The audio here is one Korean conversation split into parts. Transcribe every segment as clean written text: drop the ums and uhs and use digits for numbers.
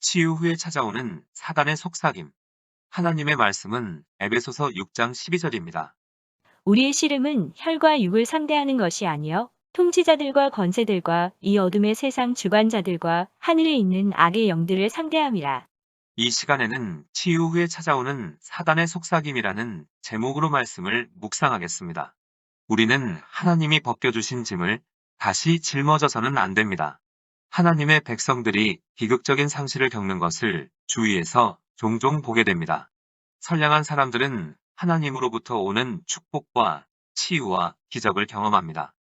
치유 후에 찾아오는 사단의 속삭임. 하나님의 말씀은 에베소서 6장 12절입니다. 우리의 씨름은 혈과 육을 상대하는 것이 아니요 통치자들과 권세들과 이 어둠의 세상 주관자들과 하늘에 있는 악의 영들을 상대함이라. 이 시간에는 치유 후에 찾아오는 사단의 속삭임이라는 제목으로 말씀을 묵상하겠습니다. 우리는 하나님이 벗겨주신 짐을 다시 짊어져서는 안 됩니다. 하나님의 백성들이 비극적인 상실을 겪는 것을 주위에서 종종 보게 됩니다. 선량한 사람들은 하나님으로부터 오는 축복과 치유와 기적을 경험합니다.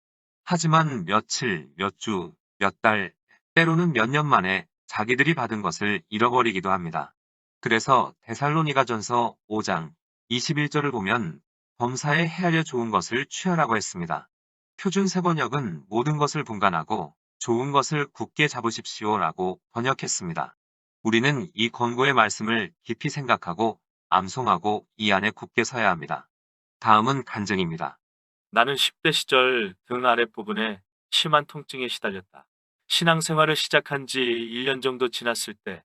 하지만 며칠, 몇 주, 몇 달, 때로는 몇 년 만에 자기들이 받은 것을 잃어버리기도 합니다. 그래서 데살로니가전서 5장 21절을 보면 범사에 헤아려 좋은 것을 취하라고 했습니다. 표준 세번역은 모든 것을 분간하고 좋은 것을 굳게 잡으십시오라고 번역했습니다. 우리는 이 권고의 말씀을 깊이 생각하고 암송하고 이 안에 굳게 서야 합니다. 다음은 간증입니다. 나는 10대 시절 등 아랫부분에 심한 통증에 시달렸다. 신앙생활을 시작한 지 1년 정도 지났을 때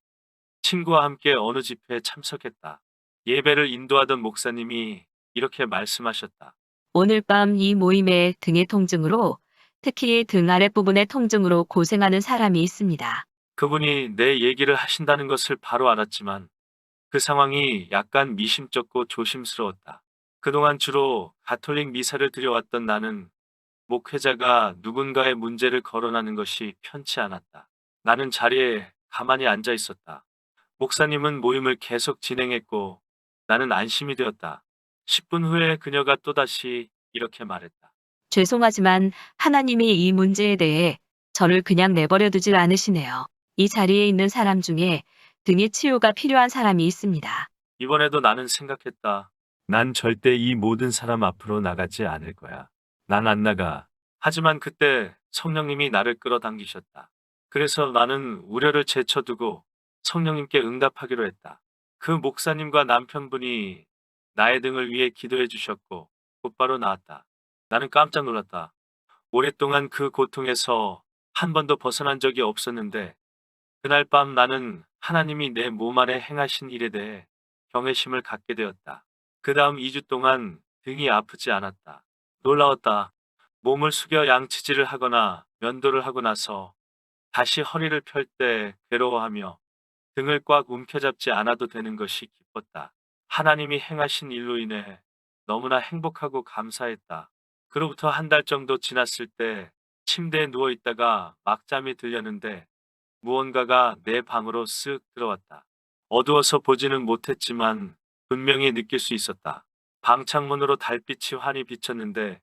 친구와 함께 어느 집회에 참석했다. 예배를 인도하던 목사님이 이렇게 말씀하셨다. 오늘 밤 이 모임에 등의 통증으로, 특히 등 아랫부분의 통증으로 고생하는 사람이 있습니다. 그분이 내 얘기를 하신다는 것을 바로 알았지만 그 상황이 약간 미심쩍고 조심스러웠다. 그동안 주로 가톨릭 미사를 드려왔던 나는 목회자가 누군가의 문제를 거론하는 것이 편치 않았다. 나는 자리에 가만히 앉아 있었다. 목사님은 모임을 계속 진행했고 나는 안심이 되었다. 10분 후에 그녀가 또다시 이렇게 말했다. 죄송하지만 하나님이 이 문제에 대해 저를 그냥 내버려 두질 않으시네요. 이 자리에 있는 사람 중에 등의 치유가 필요한 사람이 있습니다. 이번에도 나는 생각했다. 난 절대 이 모든 사람 앞으로 나가지 않을 거야. 난 안 나가. 하지만 그때 성령님이 나를 끌어당기셨다. 그래서 나는 우려를 제쳐두고 성령님께 응답하기로 했다. 그 목사님과 남편분이 나의 등을 위해 기도해 주셨고 곧바로 나았다. 나는 깜짝 놀랐다. 오랫동안 그 고통에서 한 번도 벗어난 적이 없었는데 그날 밤 나는 하나님이 내 몸 안에 행하신 일에 대해 경외심을 갖게 되었다. 그 다음 2주 동안 등이 아프지 않았다. 놀라웠다. 몸을 숙여 양치질을 하거나 면도를 하고 나서 다시 허리를 펼 때 괴로워하며 등을 꽉 움켜잡지 않아도 되는 것이 기뻤다. 하나님이 행하신 일로 인해 너무나 행복하고 감사했다. 그로부터 한 달 정도 지났을 때 침대에 누워 있다가 막잠이 들렸는데 무언가가 내 방으로 쓱 들어왔다. 어두워서 보지는 못했지만 분명히 느낄 수 있었다. 방 창문으로 달빛이 환히 비쳤는데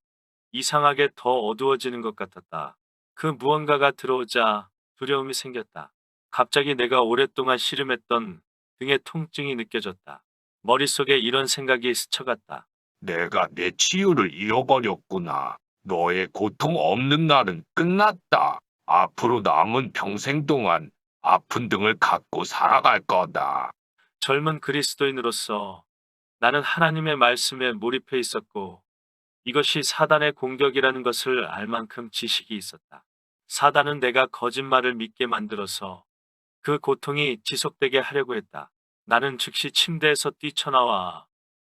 이상하게 더 어두워지는 것 같았다. 그 무언가가 들어오자 두려움이 생겼다. 갑자기 내가 오랫동안 씨름했던 등의 통증이 느껴졌다. 머릿속에 이런 생각이 스쳐갔다. 내가 내 치유를 잃어버렸구나. 너의 고통 없는 날은 끝났다. 앞으로 남은 평생 동안 아픈 등을 갖고 살아갈 거다. 젊은 그리스도인으로서 나는 하나님의 말씀에 몰입해 있었고 이것이 사단의 공격이라는 것을 알 만큼 지식이 있었다. 사단은 내가 거짓말을 믿게 만들어서 그 고통이 지속되게 하려고 했다. 나는 즉시 침대에서 뛰쳐나와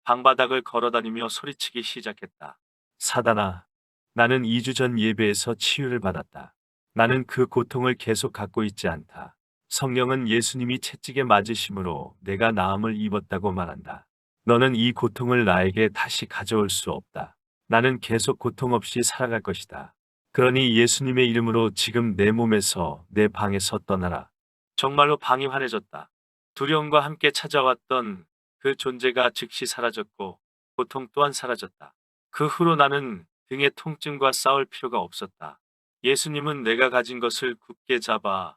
방바닥을 걸어다니며 소리치기 시작했다. 사단아, 나는 2주 전 예배에서 치유를 받았다. 나는 그 고통을 계속 갖고 있지 않다. 성령은 예수님이 채찍에 맞으심으로 내가 나음을 입었다고 말한다. 너는 이 고통을 나에게 다시 가져올 수 없다. 나는 계속 고통 없이 살아갈 것이다. 그러니 예수님의 이름으로 지금 내 몸에서 내 방에서 떠나라. 정말로 방이 환해졌다. 두려움과 함께 찾아왔던 그 존재가 즉시 사라졌고 고통 또한 사라졌다. 그 후로 나는 등의 통증과 싸울 필요가 없었다. 예수님은 내가 가진 것을 굳게 잡아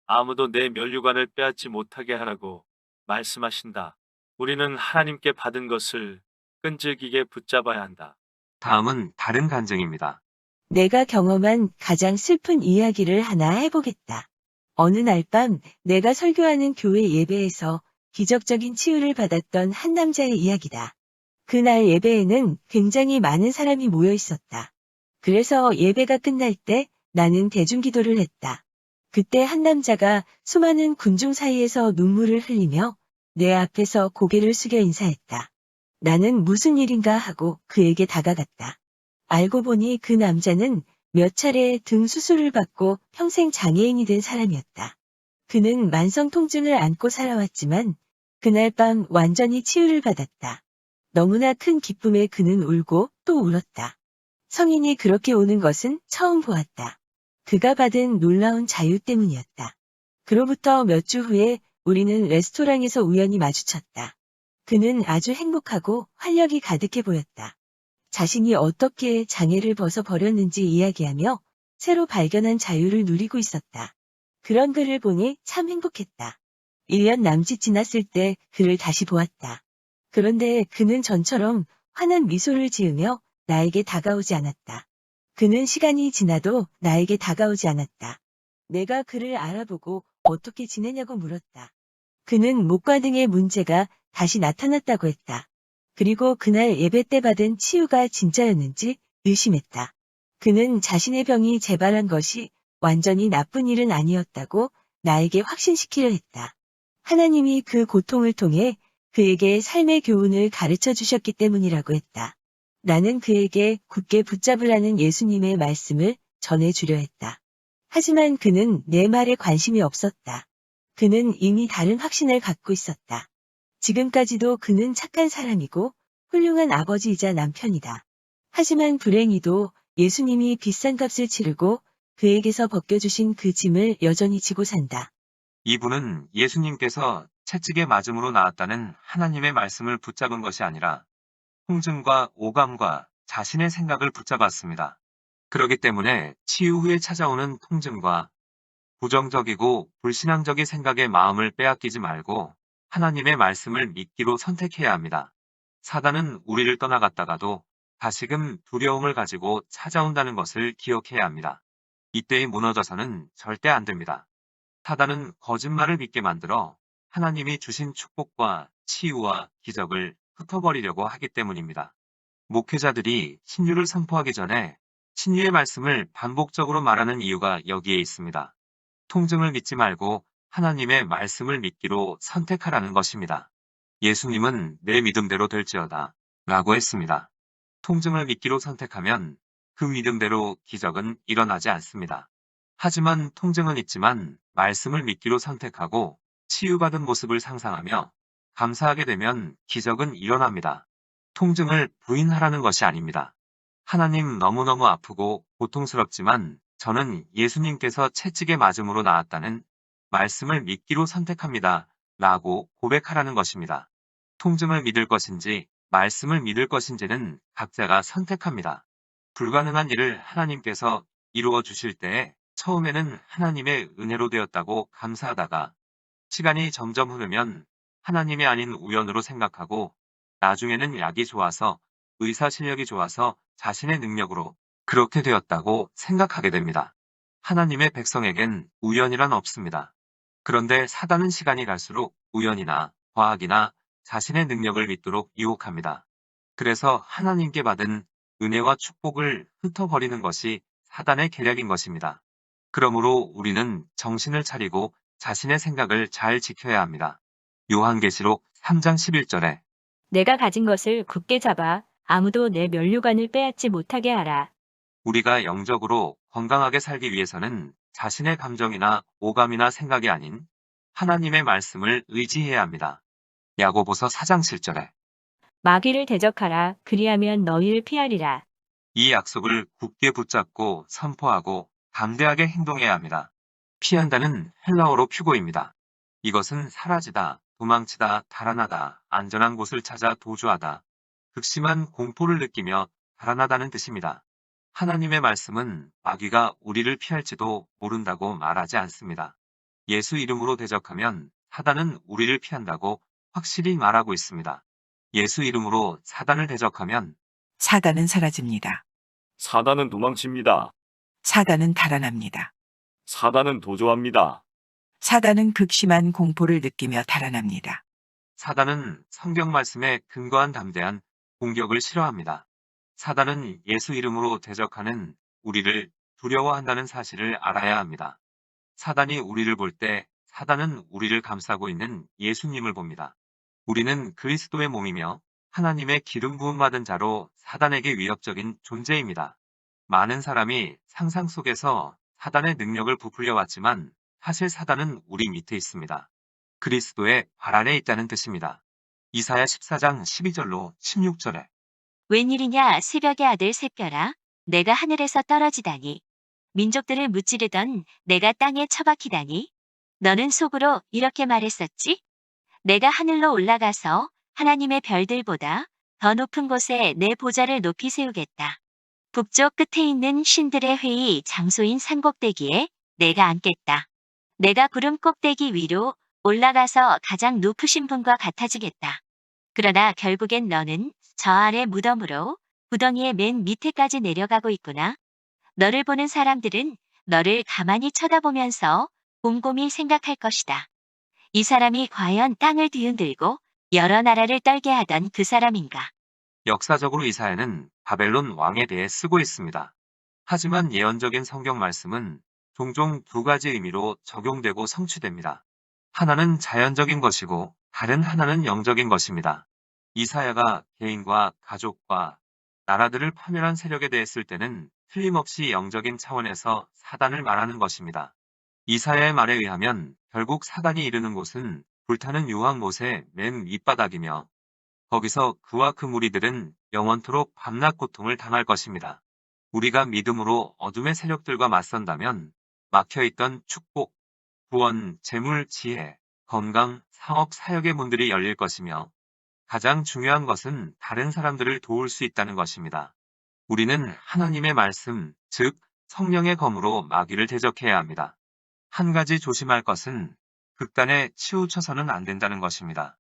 아무도 내 면류관을 빼앗지 못하게 하라고 말씀하신다. 우리는 하나님께 받은 것을 끈질기게 붙잡아야 한다. 다음은 다른 간증입니다. 내가 경험한 가장 슬픈 이야기를 하나 해보겠다. 어느 날 밤 내가 설교하는 교회 예배에서 기적적인 치유를 받았던 한 남자의 이야기다. 그날 예배에는 굉장히 많은 사람이 모여 있었다. 그래서 예배가 끝날 때 나는 대중기도를 했다. 그때 한 남자가 수많은 군중 사이에서 눈물을 흘리며 내 앞에서 고개를 숙여 인사했다. 나는 무슨 일인가 하고 그에게 다가갔다. 알고 보니 그 남자는 몇 차례 등 수술을 받고 평생 장애인이 된 사람이었다. 그는 만성 통증을 안고 살아왔지만 그날 밤 완전히 치유를 받았다. 너무나 큰 기쁨에 그는 울고 또 울었다. 성인이 그렇게 우는 것은 처음 보았다. 그가 받은 놀라운 자유 때문이었다. 그로부터 몇 주 후에 우리는 레스토랑에서 우연히 마주쳤다. 그는 아주 행복하고 활력이 가득해 보였다. 자신이 어떻게 장애를 벗어버렸는지 이야기하며 새로 발견한 자유를 누리고 있었다. 그런 그를 보니 참 행복했다. 1년 남짓 지났을 때 그를 다시 보았다. 그런데 그는 전처럼 환한 미소를 지으며 나에게 다가오지 않았다. 그는 시간이 지나도 나에게 다가오지 않았다. 내가 그를 알아보고 어떻게 지내냐고 물었다. 그는 목과 등의 문제가 다시 나타났다고 했다. 그리고 그날 예배 때 받은 치유가 진짜였는지 의심했다. 그는 자신의 병이 재발한 것이 완전히 나쁜 일은 아니었다고 나에게 확신시키려 했다. 하나님이 그 고통을 통해 그에게 삶의 교훈을 가르쳐 주셨기 때문이라고 했다. 나는 그에게 굳게 붙잡으라는 예수님의 말씀을 전해주려 했다. 하지만 그는 내 말에 관심이 없었다. 그는 이미 다른 확신을 갖고 있었다. 지금까지도 그는 착한 사람이고 훌륭한 아버지이자 남편이다. 하지만 불행히도 예수님이 비싼 값을 치르고 그에게서 벗겨주신 그 짐을 여전히 지고 산다. 이분은 예수님께서 채찍에 맞음으로 나았다는 하나님의 말씀을 붙잡은 것이 아니라 통증과 오감과 자신의 생각을 붙잡았습니다. 그렇기 때문에 치유 후에 찾아오는 통증과 부정적이고 불신앙적인 생각의 마음을 빼앗기지 말고 하나님의 말씀을 믿기로 선택해야 합니다. 사단은 우리를 떠나갔다가도 다시금 두려움을 가지고 찾아온다는 것을 기억해야 합니다. 이때에 무너져서는 절대 안 됩니다. 사단은 거짓말을 믿게 만들어 하나님이 주신 축복과 치유와 기적을 흩어버리려고 하기 때문입니다. 목회자들이 신유를 선포하기 전에 신유의 말씀을 반복적으로 말하는 이유가 여기에 있습니다. 통증을 믿지 말고 하나님의 말씀을 믿기로 선택하라는 것입니다. 예수님은 내 믿음대로 될지어다 라고 했습니다. 통증을 믿기로 선택하면 그 믿음대로 기적은 일어나지 않습니다. 하지만 통증은 있지만 말씀을 믿기로 선택하고 치유받은 모습을 상상하며 감사하게 되면 기적은 일어납니다. 통증을 부인하라는 것이 아닙니다. 하나님 너무너무 아프고 고통스럽지만 저는 예수님께서 채찍에 맞음으로 나았다는 말씀을 믿기로 선택합니다. 라고 고백하라는 것입니다. 통증을 믿을 것인지 말씀을 믿을 것인지는 각자가 선택합니다. 불가능한 일을 하나님께서 이루어 주실 때에 처음에는 하나님의 은혜로 되었다고 감사하다가 시간이 점점 흐르면 하나님이 아닌 우연으로 생각하고 나중에는 약이 좋아서 의사 실력이 좋아서 자신의 능력으로 그렇게 되었다고 생각하게 됩니다. 하나님의 백성에겐 우연이란 없습니다. 그런데 사단은 시간이 갈수록 우연이나 과학이나 자신의 능력을 믿도록 유혹합니다. 그래서 하나님께 받은 은혜와 축복을 흩어버리는 것이 사단의 계략인 것입니다. 그러므로 우리는 정신을 차리고 자신의 생각을 잘 지켜야 합니다. 요한계시록 3장 11절에 내가 가진 것을 굳게 잡아 아무도 내 면류관을 빼앗지 못하게 하라. 우리가 영적으로 건강하게 살기 위해서는 자신의 감정이나 오감이나 생각이 아닌 하나님의 말씀을 의지해야 합니다. 야고보서 4장 7절에 마귀를 대적하라. 그리하면 너희를 피하리라. 이 약속을 굳게 붙잡고 선포하고 담대하게 행동해야 합니다. 피한다는 헬라어로 퓨고입니다. 이것은 사라지다, 도망치다, 달아나다, 안전한 곳을 찾아 도주하다, 극심한 공포를 느끼며 달아나다는 뜻입니다. 하나님의 말씀은 마귀가 우리를 피할지도 모른다고 말하지 않습니다. 예수 이름으로 대적하면 사단은 우리를 피한다고 확실히 말하고 있습니다. 예수 이름으로 사단을 대적하면 사단은 사라집니다. 사단은 도망칩니다. 사단은 달아납니다. 사단은 도주합니다. 사단은 극심한 공포를 느끼며 달아납니다. 사단은 성경 말씀에 근거한 담대한 공격을 싫어합니다. 사단은 예수 이름으로 대적하는 우리를 두려워한다는 사실을 알아야 합니다. 사단이 우리를 볼 때 사단은 우리를 감싸고 있는 예수님을 봅니다. 우리는 그리스도의 몸이며 하나님의 기름 부음 받은 자로 사단에게 위협적인 존재입니다. 많은 사람이 상상 속에서 사단의 능력을 부풀려 왔지만 사실 사단은 우리 밑에 있습니다. 그리스도의 발 아래 있다는 뜻입니다. 이사야 14장 12절로 16절에 웬일이냐 새벽의 아들 샛별아 내가 하늘에서 떨어지다니 민족들을 무찌르던 내가 땅에 처박히다니 너는 속으로 이렇게 말했었지? 내가 하늘로 올라가서 하나님의 별들보다 더 높은 곳에 내 보좌를 높이 세우겠다. 북쪽 끝에 있는 신들의 회의 장소인 산꼭대기에 내가 앉겠다. 내가 구름 꼭대기 위로 올라가서 가장 높으신 분과 같아지겠다. 그러나 결국엔 너는 저 아래 무덤으로 구덩이의 맨 밑에까지 내려가고 있구나. 너를 보는 사람들은 너를 가만히 쳐다보면서 곰곰이 생각할 것이다. 이 사람이 과연 땅을 뒤흔들고 여러 나라를 떨게 하던 그 사람인가? 역사적으로 이사야는 바벨론 왕에 대해 쓰고 있습니다. 하지만 예언적인 성경 말씀은 종종 두 가지 의미로 적용되고 성취됩니다. 하나는 자연적인 것이고 다른 하나는 영적인 것입니다. 이사야가 개인과 가족과 나라들을 파멸한 세력에 대해 쓸 때는 틀림없이 영적인 차원에서 사단을 말하는 것입니다. 이사야의 말에 의하면 결국 사단이 이르는 곳은 불타는 유황못의 맨 밑바닥이며 거기서 그와 그 무리들은 영원토록 밤낮 고통을 당할 것입니다. 우리가 믿음으로 어둠의 세력들과 맞선다면 막혀있던 축복, 구원, 재물, 지혜, 건강, 사업, 사역의 문들이 열릴 것이며 가장 중요한 것은 다른 사람들을 도울 수 있다는 것입니다. 우리는 하나님의 말씀, 즉 성령의 검으로 마귀를 대적해야 합니다. 한 가지 조심할 것은 극단에 치우쳐서는 안 된다는 것입니다.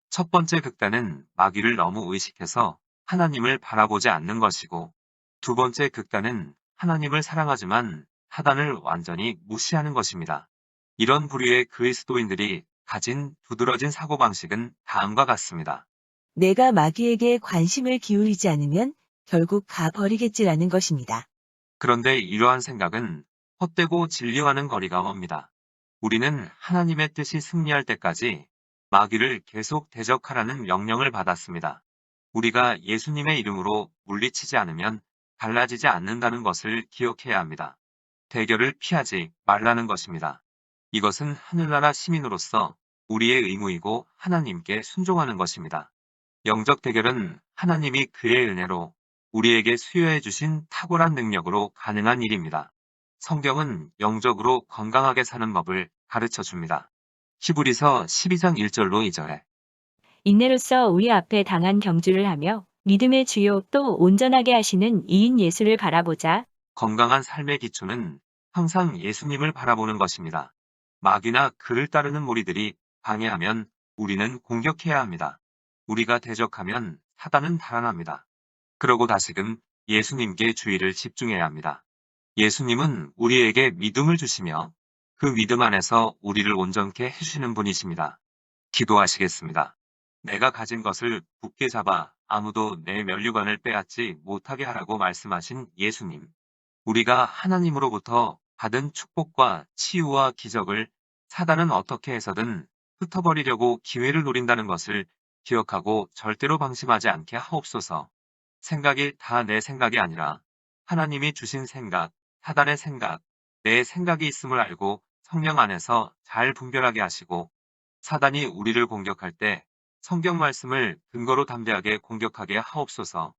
첫 번째 극단은 마귀를 너무 의식해서 하나님을 바라보지 않는 것이고, 두 번째 극단은 하나님을 사랑하지만 사단을 완전히 무시하는 것입니다. 이런 부류의 그리스도인들이 가진 두드러진 사고방식은 다음과 같습니다. 내가 마귀에게 관심을 기울이지 않으면 결국 가버리겠지라는 것입니다. 그런데 이러한 생각은 헛되고 진리와는 거리가 멉니다. 우리는 하나님의 뜻이 승리할 때까지 마귀를 계속 대적하라는 명령을 받았습니다. 우리가 예수님의 이름으로 물리치지 않으면 달라지지 않는다는 것을 기억해야 합니다. 대결을 피하지 말라는 것입니다. 이것은 하늘나라 시민으로서 우리의 의무이고 하나님께 순종하는 것입니다. 영적 대결은 하나님이 그의 은혜로 우리에게 수여해 주신 탁월한 능력으로 가능한 일입니다. 성경은 영적으로 건강하게 사는 법을 가르쳐 줍니다. 히브리서 12장 1절로 2절에 인내로서 우리 앞에 당한 경주를 하며 믿음의 주요 또 온전하게 하시는 이인 예수를 바라보자. 건강한 삶의 기초는 항상 예수님을 바라보는 것입니다. 마귀나 그를 따르는 무리들이 방해하면 우리는 공격해야 합니다. 우리가 대적하면 사단은 달아납니다. 그러고 다시금 예수님께 주의를 집중해야 합니다. 예수님은 우리에게 믿음을 주시며 그 믿음 안에서 우리를 온전케 해주시는 분이십니다. 기도하시겠습니다. 내가 가진 것을 굳게 잡아 아무도 내 면류관을 빼앗지 못하게 하라고 말씀하신 예수님. 우리가 하나님으로부터 받은 축복과 치유와 기적을 사단은 어떻게 해서든 흩어버리려고 기회를 노린다는 것을 기억하고 절대로 방심하지 않게 하옵소서. 생각이 다 내 생각이 아니라 하나님이 주신 생각, 사단의 생각, 내 생각이 있음을 알고 성령 안에서 잘 분별하게 하시고 사단이 우리를 공격할 때 성경 말씀을 근거로 담대하게 공격하게 하옵소서.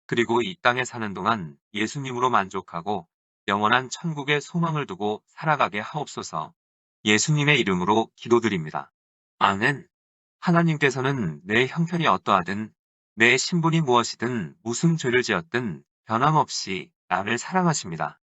그리고 이 땅에 사는 동안 예수님으로 만족하고 영원한 천국의 소망을 두고 살아가게 하옵소서. 예수님의 이름으로 기도드립니다. 아멘. 하나님께서는 내 형편이 어떠하든 내 신분이 무엇이든 무슨 죄를 지었든 변함없이 나를 사랑하십니다.